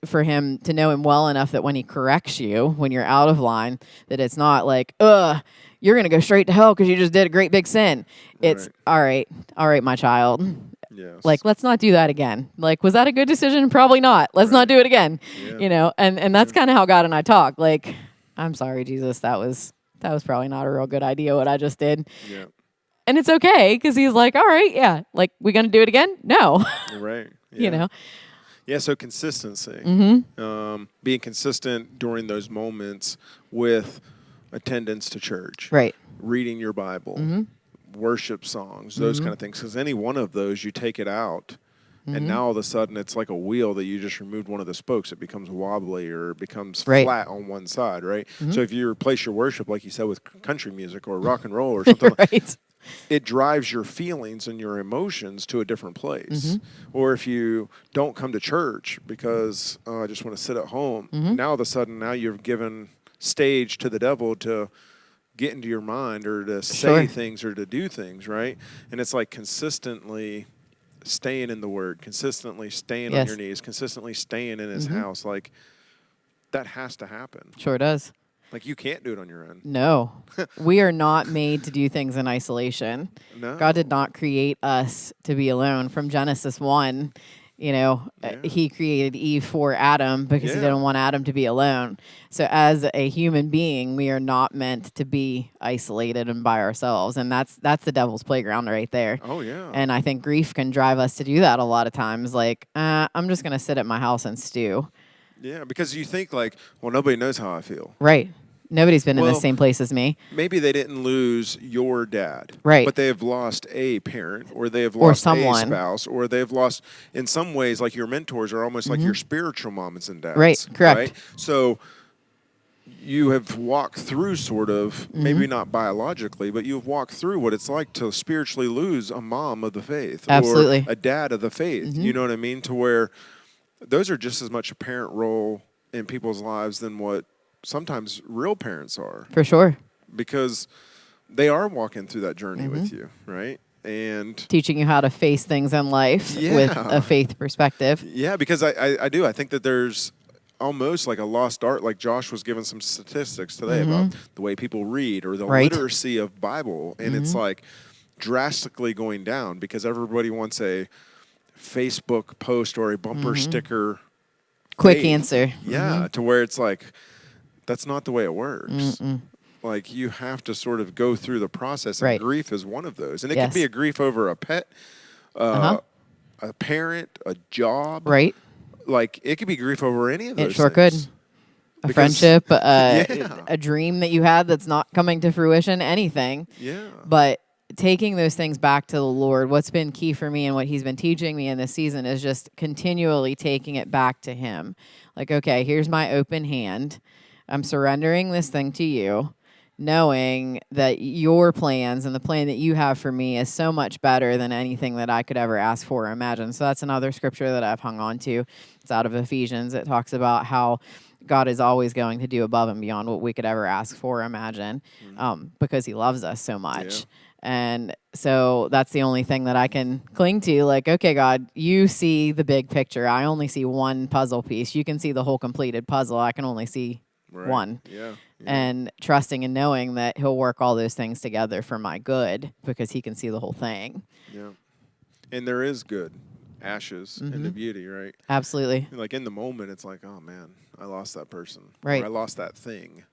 for him to know him well enough that when he corrects you, when you're out of line, that it's not like, you're going to go straight to hell because you just did a great big sin. It's, Right. all right, my child. Yes. Like, let's not do that again. Like, was that a good decision? Probably not. Let's not do it again. Yeah. You know, and that's kind of how God and I talk. Like, I'm sorry, Jesus, that was probably not a real good idea what I just did. Yeah. And it's okay because he's like, all right, yeah, like we gonna do it again? No. Right. Yeah. You know. Yeah, so consistency. Mm-hmm. Being consistent during those moments with attendance to church. Right. Reading your Bible. Mm-hmm. Worship songs, those kind of things. Because any one of those, you take it out, and now all of a sudden it's like a wheel that you just removed one of the spokes. It becomes wobbly or it becomes flat on one side, right? So if you replace your worship, like you said, with country music or rock and roll or something, Right. it drives your feelings and your emotions to a different place. Or if you don't come to church because I just want to sit at home, now all of a sudden now you've given stage to the devil to get into your mind or to say things or to do things, right? And it's like consistently staying in the Word, consistently staying on your knees, consistently staying in His house. Like, that has to happen. Sure does. Like, you can't do it on your own. No. We are not made to do things in isolation. No. God did not create us to be alone. From Genesis 1, you know, he created Eve for Adam because he didn't want Adam to be alone. So as a human being, we are not meant to be isolated and by ourselves. And that's the devil's playground right there. Oh, yeah. And I think grief can drive us to do that a lot of times. Like, I'm just going to sit at my house and stew. Yeah, because you think like, well, nobody knows how I feel. Right. Nobody's been in the same place as me. Maybe they didn't lose your dad. Right. But they have lost a parent, or they have lost a spouse, or they have lost, in some ways, like your mentors are almost like your spiritual moms and dads. Right, correct. Right? So you have walked through sort of, maybe not biologically, but you've walked through what it's like to spiritually lose a mom of the faith. Absolutely. Or a dad of the faith. You know what I mean? To where those are just as much a parent role in people's lives than what sometimes real parents are. For sure. Because they are walking through that journey with you, right? And teaching you how to face things in life with a faith perspective. Yeah, because I do. I think that there's almost like a lost art. Like Josh was giving some statistics today about the way people read or the literacy of Bible. And it's like drastically going down because everybody wants a Facebook post or a bumper sticker. Quick answer. Yeah, to where it's like, that's not the way it works. Like, you have to sort of go through the process, and grief is one of those. And it could be a grief over a pet, a parent, a job. Right. Like, it could be grief over any of those It sure things. could. A friendship, a dream that you had that's not coming to fruition, anything. Yeah. But taking those things back to the Lord, what's been key for me and what He's been teaching me in this season is just continually taking it back to Him. Like, okay, here's my open hand. I'm surrendering this thing to you, knowing that your plans and the plan that you have for me is so much better than anything that I could ever ask for or imagine. So that's another scripture that I've hung on to. It's out of Ephesians. It talks about how God is always going to do above and beyond what we could ever ask for or imagine, because He loves us so much. Yeah. And so that's the only thing that I can cling to. Like, okay, God, you see the big picture. I only see one puzzle piece. You can see the whole completed puzzle. I can only see one. Yeah. And trusting and knowing that He'll work all those things together for my good because He can see the whole thing. Yeah. And there is good ashes in the beauty, right? Absolutely. Like, in the moment, it's like, oh, man, I lost that person. Right. Or I lost that thing.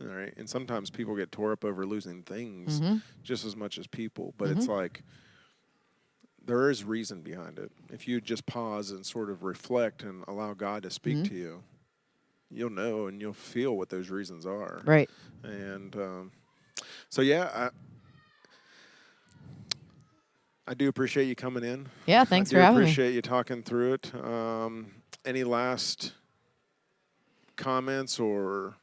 All right. And sometimes people get tore up over losing things just as much as people. But it's like, there is reason behind it. If you just pause and sort of reflect and allow God to speak to you, you'll know and you'll feel what those reasons are. Right. And so, yeah, I do appreciate you coming in. Yeah, thanks for having me. I do appreciate you talking through it. Any last comments or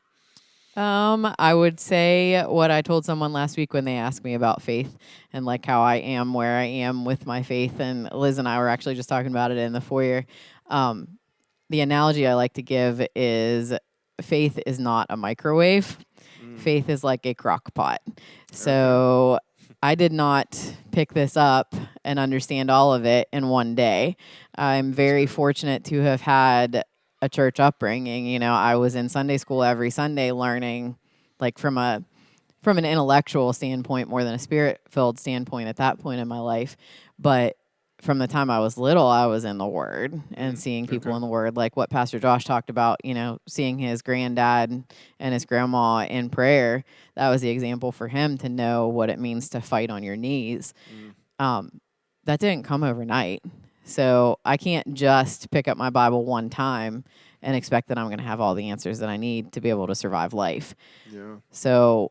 I would say what I told someone last week when they asked me about faith and like how I am where I am with my faith. And Liz and I were actually just talking about it in the foyer. The analogy I like to give is faith is not a microwave. Faith is like a crock pot. So I did not pick this up and understand all of it in one day. I'm very fortunate to have had a church upbringing. You know, I was in Sunday school every Sunday learning like from an intellectual standpoint more than a spirit-filled standpoint at that point in my life. But from the time I was little, I was in the Word and seeing people in the Word, like what Pastor Josh talked about, you know, seeing his granddad and his grandma in prayer. That was the example for him to know what it means to fight on your knees. That didn't come overnight. So I can't just pick up my Bible one time and expect that I'm going to have all the answers that I need to be able to survive life. Yeah. So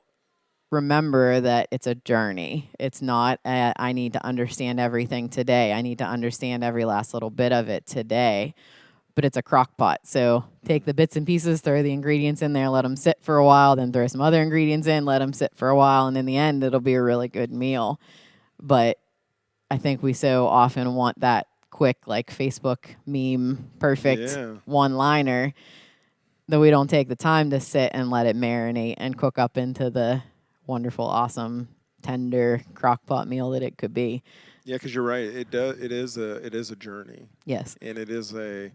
remember that it's a journey. It's not I need to understand everything today. I need to understand every last little bit of it today. But it's a crock pot. So take the bits and pieces, throw the ingredients in there, let them sit for a while, then throw some other ingredients in, let them sit for a while, and in the end, it'll be a really good meal. But I think we so often want that quick, like Facebook meme, perfect one-liner that we don't take the time to sit and let it marinate and cook up into the wonderful, awesome, tender crockpot meal that it could be. Yeah, because you're right. It is a journey. Yes. And it is a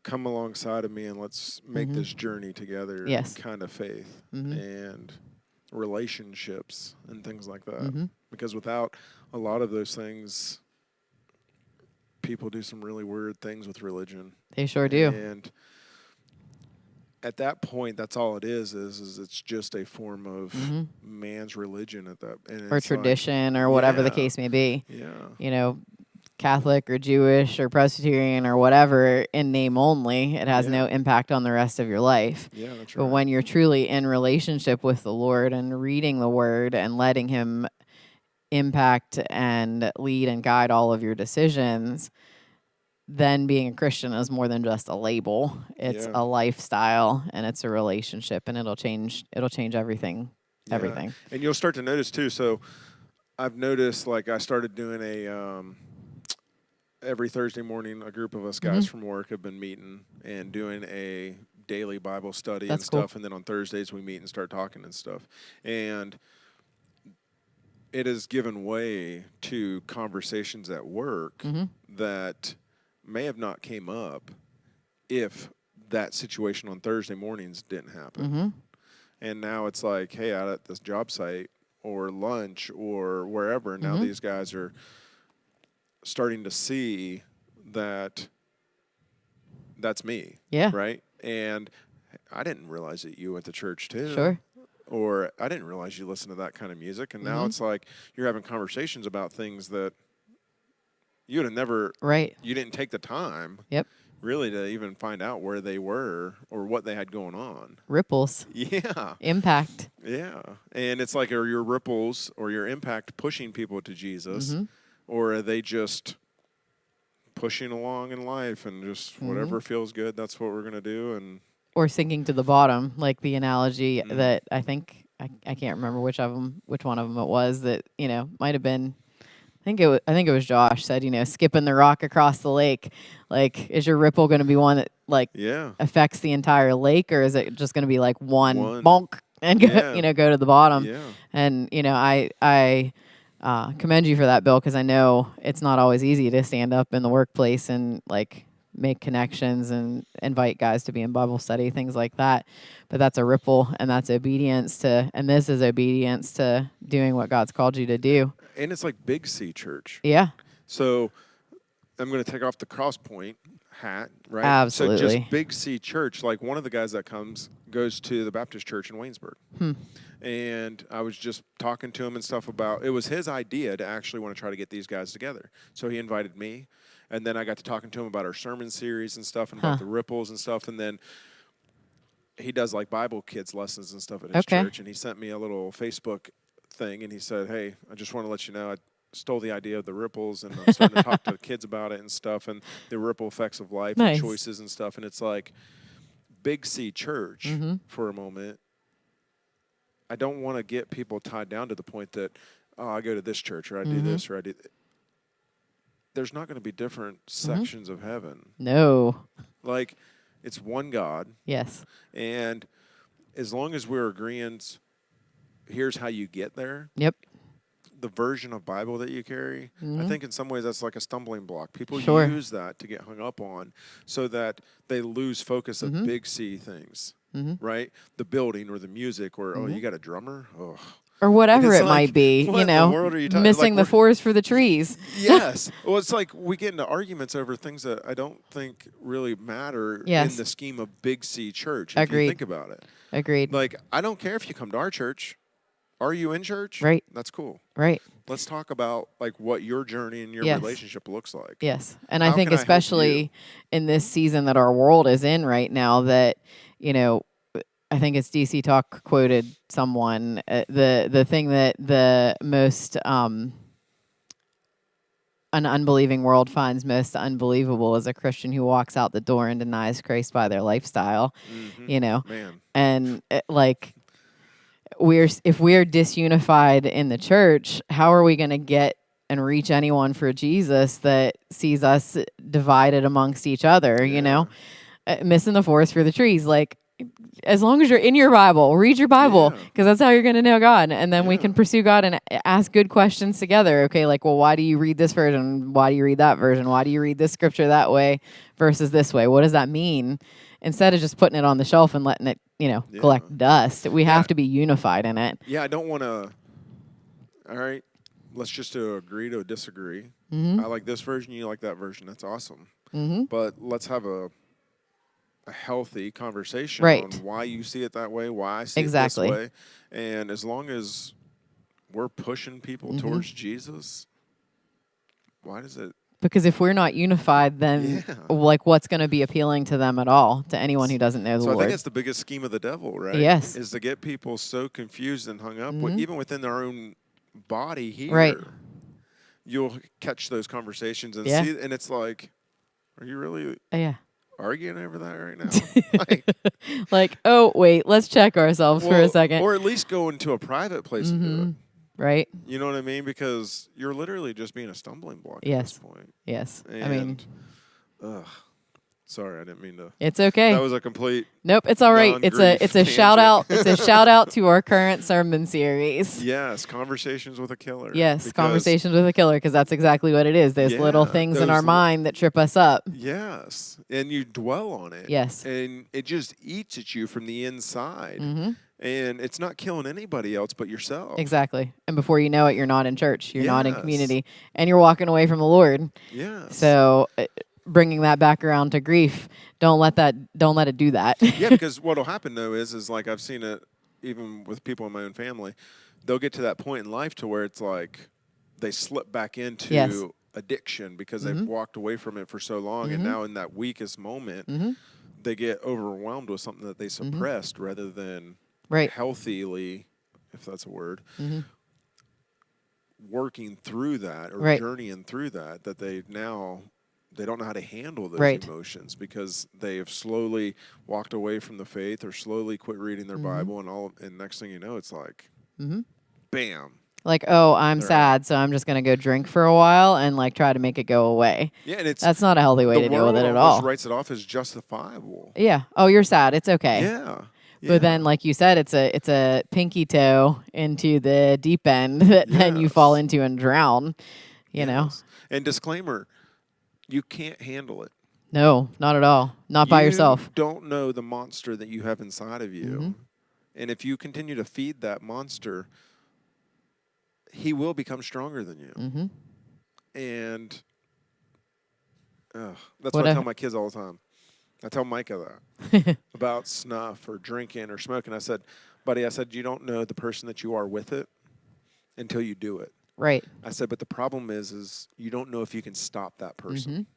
come alongside of me and let's make this journey together. Yes. Kind of faith and relationships and things like that. Because without a lot of those things, people do some really weird things with religion. They sure do. And at that point, that's all it is it's just a form of man's religion at that, and or it's tradition like, or whatever the case may be. Yeah. You know, Catholic or Jewish or Presbyterian or whatever in name only, it has no impact on the rest of your life. Yeah, that's right. But when you're truly in relationship with the Lord and reading the Word and letting Him impact and lead and guide all of your decisions, then being a Christian is more than just a label. It's a lifestyle and it's a relationship, and it'll change everything. Yeah. Everything. And you'll start to notice too. So I've noticed, like, I started doing a every Thursday morning, a group of us guys from work have been meeting and doing a daily Bible study and stuff. And then on Thursdays we meet and start talking and stuff. And it has given way to conversations at work that may have not came up if that situation on Thursday mornings didn't happen. And now it's like, hey, out at this job site or lunch or wherever, and now these guys are starting to see that that's me. Yeah. Right? And I didn't realize that you went to church too. Sure. Or I didn't realize you listen to that kind of music. And now it's like you're having conversations about things that you would have never, you didn't take the time really to even find out where they were or what they had going on. Ripples. Yeah. Impact. Yeah. And it's like, are your ripples or your impact pushing people to Jesus, or are they just pushing along in life and just whatever feels good, that's what we're going to do? And or sinking to the bottom, like the analogy that I think, I can't remember which one of them it was that, you know, might have been, I think it was Josh said, you know, skipping the rock across the lake. Like, is your ripple going to be one that like affects the entire lake, or is it just going to be like one bonk and go, you know, go to the bottom? Yeah. And you know, I commend you for that, Bill, because I know it's not always easy to stand up in the workplace and like make connections and invite guys to be in Bible study, things like that. But that's a ripple, and that's obedience to, and this is obedience to doing what God's called you to do. And it's like Big C Church. Yeah. So I'm going to take off the Crosspoint hat, right? Absolutely. So just Big C Church, like one of the guys that goes to the Baptist Church in Waynesburg. And I was just talking to him and stuff about, it was his idea to actually want to try to get these guys together. So he invited me, and then I got to talking to him about our sermon series and stuff and about the ripples and stuff. And then he does like Bible kids lessons and stuff at his church. And he sent me a little Facebook thing, and he said, hey, I just want to let you know I stole the idea of the ripples, and I'm starting to talk to the kids about it and stuff, and the ripple effects of life and choices and stuff. And it's like Big C Church for a moment I don't want to get people tied down to the point that, oh, I go to this church or I do this or I do. There's not going to be different sections of heaven. No. Like, it's one God. Yes. And as long as we're agreeing, here's how you get there. Yep. The version of Bible that you carry, I think in some ways that's like a stumbling block. People Sure. use that to get hung up on so that they lose focus of big C things, right? The building or the music or, oh, you got a drummer? Oh. Or whatever It's it like, might be, what you in the know, world are you talking- missing like the forest for the trees. Yes. Well, it's like we get into arguments over things that I don't think really matter Yes. in the scheme of Big C church, if Agreed. you think about it. Agreed. Like, I don't care if you come to our church. Are you in church? Right. That's cool. Right. Let's talk about like what your journey and your Yes. relationship looks like. Yes. And How I think can I help especially in this season that our world is in right now that, you know, I think it's DC Talk quoted someone, the thing that the most an unbelieving world finds most unbelievable is a Christian who walks out the door and denies Christ by their lifestyle, you know. Man. And like if we're disunified in the church, how are we going to get and reach anyone for Jesus that sees us divided amongst each other, you know? Missing the forest for the trees. Like, as long as you're in your Bible, read your Bible, because that's how you're going to know God. And then we can pursue God and ask good questions together. Okay, like, well, why do you read this version? Why do you read that version? Why do you read this scripture that way versus this way? What does that mean? Instead of just putting it on the shelf and letting it, you know, collect dust, we have to be unified in it. Yeah, I don't want to. All right, let's just agree to disagree. I like this version, you like that version. That's awesome. But let's have a healthy conversation on why you see it that way, why I see it this way. And as long as we're pushing people towards Jesus, why does it? Because if we're not unified, then like what's going to be appealing to them at all, to anyone who doesn't know the Lord? I think it's the biggest scheme of the devil, right? Yes. Is to get people so confused and hung up, even within their own body here. Right. You'll catch those conversations and see, and it's like, are you really arguing over that right now? like, oh, wait, let's check ourselves for a second. Or at least go into a private place and do it. Right. You know what I mean? Because you're literally just being a stumbling block at this point. Yes. And, I mean, sorry, I didn't mean to. It's okay. That was a complete. Nope, it's all right. It's a shout out. It's a shout out to our current sermon series. Yes, Conversations with a Killer. Yes, Conversations with a Killer, because that's exactly what it is. Those little things in our mind that trip us up. Yes, and you dwell on it. Yes, and it just eats at you from the inside. And it's not killing anybody else but yourself. Exactly. And before you know it, you're not in church. You're not in community. And you're walking away from the Lord. Yes. So bringing that back around to grief, don't let it do that. Yeah, because what'll happen, though, is like I've seen it even with people in my own family. They'll get to that point in life to where it's like they slip back into addiction because they've walked away from it for so long. And now in that weakest moment, they get overwhelmed with something that they suppressed rather than healthily, if that's a word, working through that or journeying through that they don't know how to handle those emotions because they have slowly walked away from the faith or slowly quit reading their Bible and next thing you know, it's like, bam. Like, oh, I'm sad, so I'm just going to go drink for a while and like try to make it go away. Yeah, and that's not a healthy way to deal with it at all. The world writes it off as justifiable. Yeah. Oh, you're sad. It's okay. Yeah. But then, like you said, it's a pinky toe into the deep end that then you fall into and drown, you know? And disclaimer, you can't handle it. No, not at all. Not by yourself. You don't know the monster that you have inside of you. And if you continue to feed that monster, he will become stronger than you. And that's what I tell my kids all the time. I tell Micah that about snuff or drinking or smoking. I said, buddy, you don't know the person that you are with it until you do it. Right. I said, but the problem is you don't know if you can stop that person.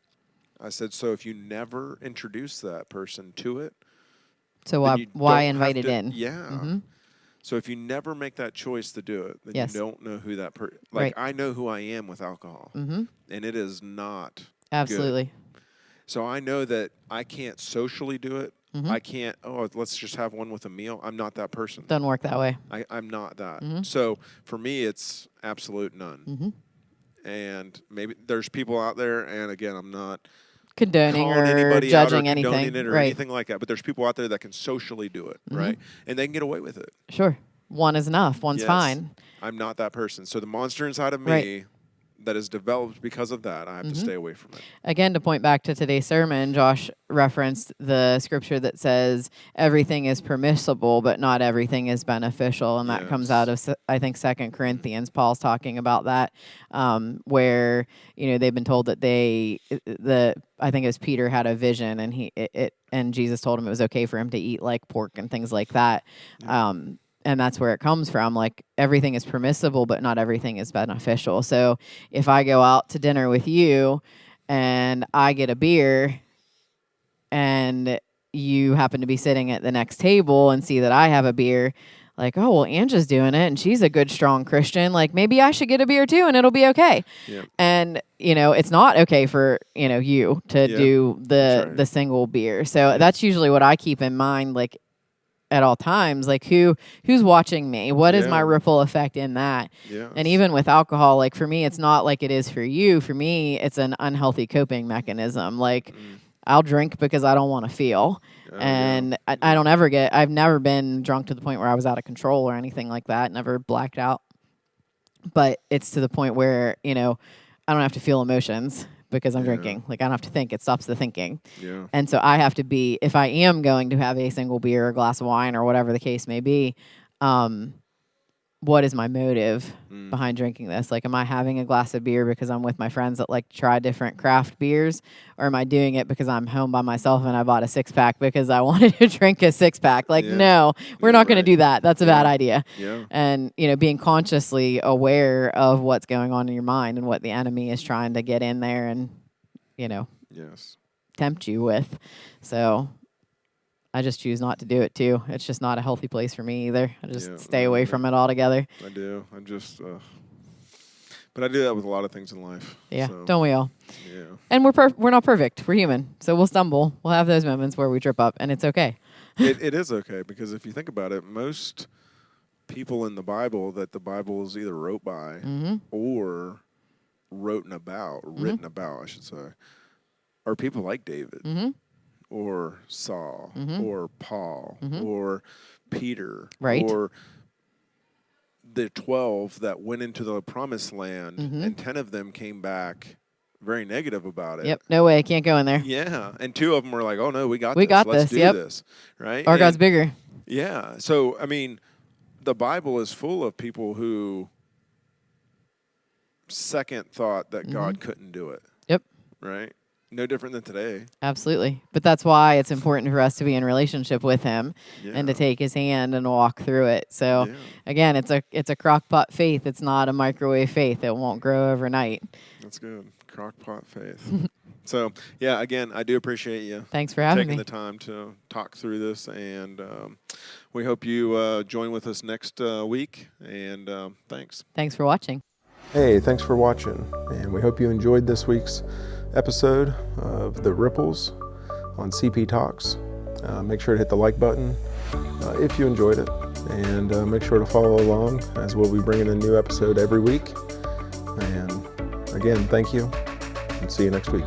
I said, so if you never introduce that person to it. So why invite it in? Yeah. So if you never make that choice to do it, then you don't know who that person. Like I know who I am with alcohol, and it is not absolutely. Good. So I know that I can't socially do it. I can't, let's just have one with a meal. I'm not that person. Doesn't work that way. I'm not that. So for me, it's absolute none. And maybe there's people out there, and again, I'm not condoning calling or anybody judging out or condoning anything, it or right. anything like that. But there's people out there that can socially do it, right? And they can get away with it. Sure. One is enough. One's fine. I'm not that person. So the monster inside of me that is developed because of that, I have to stay away from it. Again, to point back to today's sermon, Josh referenced the scripture that says everything is permissible, but not everything is beneficial. And that comes out of, I think, 2 Corinthians. Paul's talking about that, where, they've been told that I think it was Peter had a vision, and and Jesus told him it was okay for him to eat like pork and things like that. And that's where it comes from. Like, everything is permissible, but not everything is beneficial. So if I go out to dinner with you and I get a beer and you happen to be sitting at the next table and see that I have a beer, like, oh, well, Angela's doing it and she's a good, strong Christian. Like, maybe I should get a beer too and it'll be okay. Yep. And, it's not okay for, you to do the single beer. So that's usually what I keep in mind. Like, at all times, like who's watching me? What is my ripple effect in that? Yes. And even with alcohol, like for me, it's not like it is for you. For me, it's an unhealthy coping mechanism. Like I'll drink because I don't want to feel. And I've never been drunk to the point where I was out of control or anything like that. Never blacked out. But it's to the point where, I don't have to feel emotions because I'm drinking. Like, I don't have to think. It stops the thinking. Yeah. And so I have to be, if I am going to have a single beer or a glass of wine or whatever the case may be, what is my motive behind drinking this? Like, am I having a glass of beer because I'm with my friends that like try different craft beers? Or am I doing it because I'm home by myself and I bought a 6-pack because I wanted to drink a 6-pack? Like, no, we're not going to do that. That's a bad idea. Yeah. And, being consciously aware of what's going on in your mind and what the enemy is trying to get in there and, tempt you with. So I just choose not to do it too. It's just not a healthy place for me either. I just stay away from it altogether. I do. I'm just, but I do that with a lot of things in life. Yeah, so. Don't we all? Yeah. And we're not perfect. We're human, so we'll stumble. We'll have those moments where we trip up, and it's okay. It is okay, because if you think about it, most people in the Bible that the Bible is either wrote by or written about, I should say, are people like David. Or Saul, or Paul, or Peter, or the 12 that went into the promised land, and 10 of them came back very negative about it. Yep, no way, can't go in there. Yeah, and 2 of them were like, oh no, we got Let's do this, right? Our God's bigger. Yeah, so, I mean, the Bible is full of people who second thought that God couldn't do it. Yep. Right? No different than today. Absolutely. But that's why it's important for us to be in relationship with him and to take his hand and walk through it. So again, it's a crock pot faith. It's not a microwave faith. It won't grow overnight. That's good. Crock pot faith. So again, I do appreciate you. Thanks for having me. Taking the time to talk through this, and we hope you join with us next week, and thanks. Thanks for watching. Hey, thanks for watching, and we hope you enjoyed this week's episode of The Ripples on CP Talks. Make sure to hit the like button if you enjoyed it, and make sure to follow along, as we'll be bringing a new episode every week. And again, thank you, and see you next week.